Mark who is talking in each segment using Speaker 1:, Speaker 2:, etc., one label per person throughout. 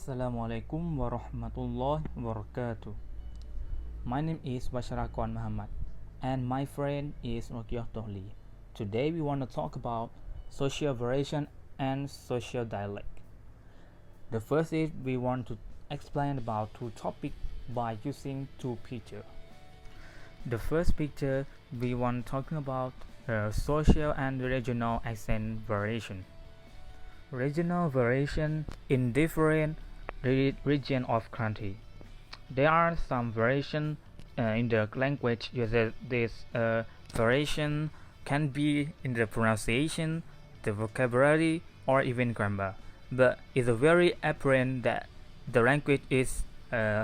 Speaker 1: Assalamualaikum warahmatullahi wabarakatuh. My name is Basharakwan Muhammad and my friend is Rokiah Tohli. Today we want to talk about social variation and social dialect. The first is we want to explain about two topics by using two pictures. The first picture we want talking about social and regional accent variation. Regional variation in different region of country. There are some variation in the language uses. This variation can be in the pronunciation, the vocabulary, or even grammar. But it's very apparent that the language is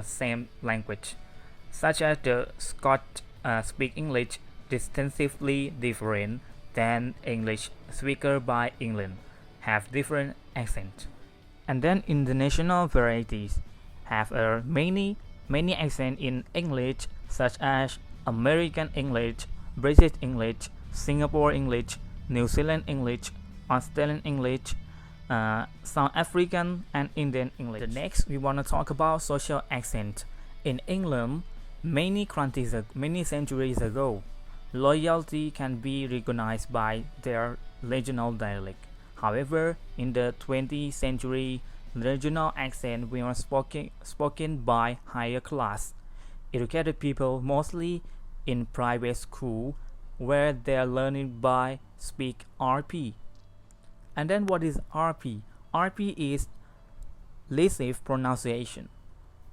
Speaker 1: same language, such as the Scot speak English distinctively different than English speaker by England, have different accent. And then international varieties have many accents in English, such as American English, British English, Singapore English, New Zealand English, Australian English, South African and Indian English. The next we want to talk about social accent. In England, many centuries ago, loyalty can be recognized by their regional dialect. However, in the 20th century, regional accent were spoken by higher class, educated people mostly in private school where they are learning by speak RP. And then what is RP? RP is lessive pronunciation.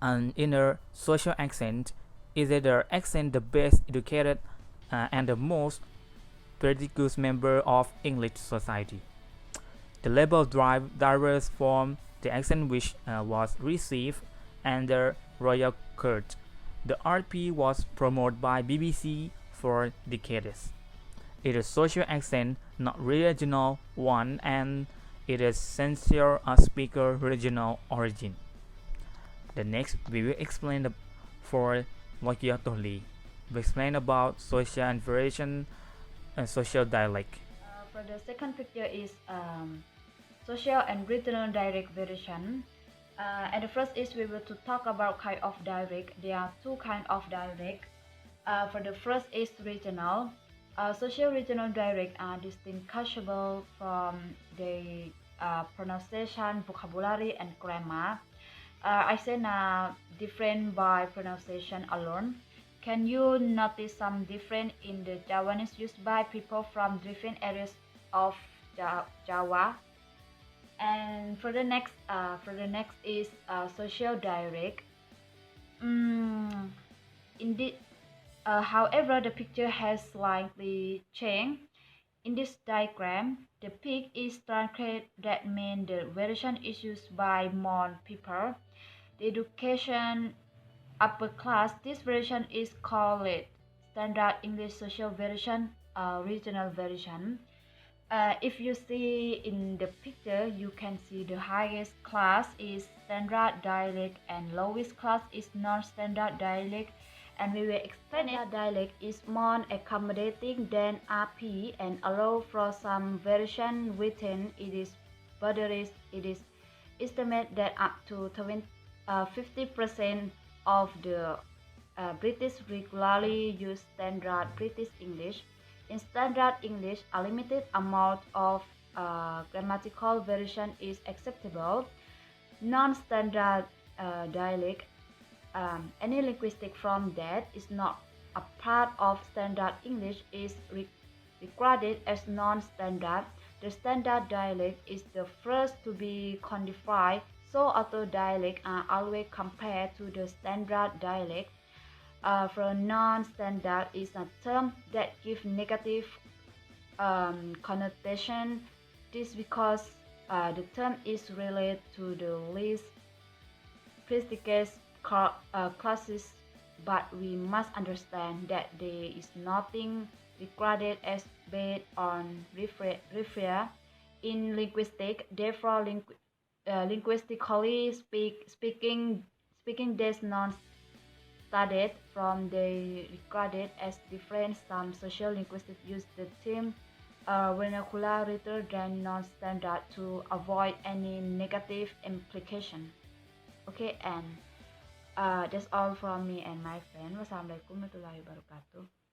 Speaker 1: An inner social accent is the accent the best educated and the most prestigious member of English society. The label derives from the accent which was received under Royal Court. The RP was promoted by BBC for decades. It is social accent, not regional one, and it is sincere speaker regional origin. The next we will explain for Wakia Tohli. We explain about social and variation and social dialect.
Speaker 2: For the second picture is social and regional direct variation. And the first is we will to talk about kind of dialect. There are two kind of dialect. For the first is regional. Social regional dialect are distinguishable from the pronunciation, vocabulary, and grammar. I say now different by pronunciation alone. Can you notice some difference in the Javanese used by people from different areas of Java? And for the next is social dialect. Indeed, however, the picture has slightly changed. In this diagram, the pig is truncated. That means the variation is used by more people. The education upper class. This variation is called standard English social variation, regional variation. If you see in the picture, you can see the highest class is standard dialect and lowest class is non-standard dialect. And we will explain it. Dialect is more accommodating than RP and allow for some variation within its boundaries. It is estimated that up to 50% of the British regularly use standard British English. In standard English, a limited amount of grammatical variation is acceptable. Non-standard dialect, any linguistic form that is not a part of standard English is regarded as non-standard. The standard dialect is the first to be codified, so other dialects are always compared to the standard dialect. For non-standard is a term that gives negative connotation. This because the term is related to the least prestigious classes, but we must understand that there is nothing regarded as based on refer in linguistics. Therefore, linguistically speaking does not studied from the regarded as different. Some social linguists use the term vernacular rather than non-standard to avoid any negative implication. Okay, and that's all from me and my friend. Wassalamualaikum warahmatullahi wabarakatuh.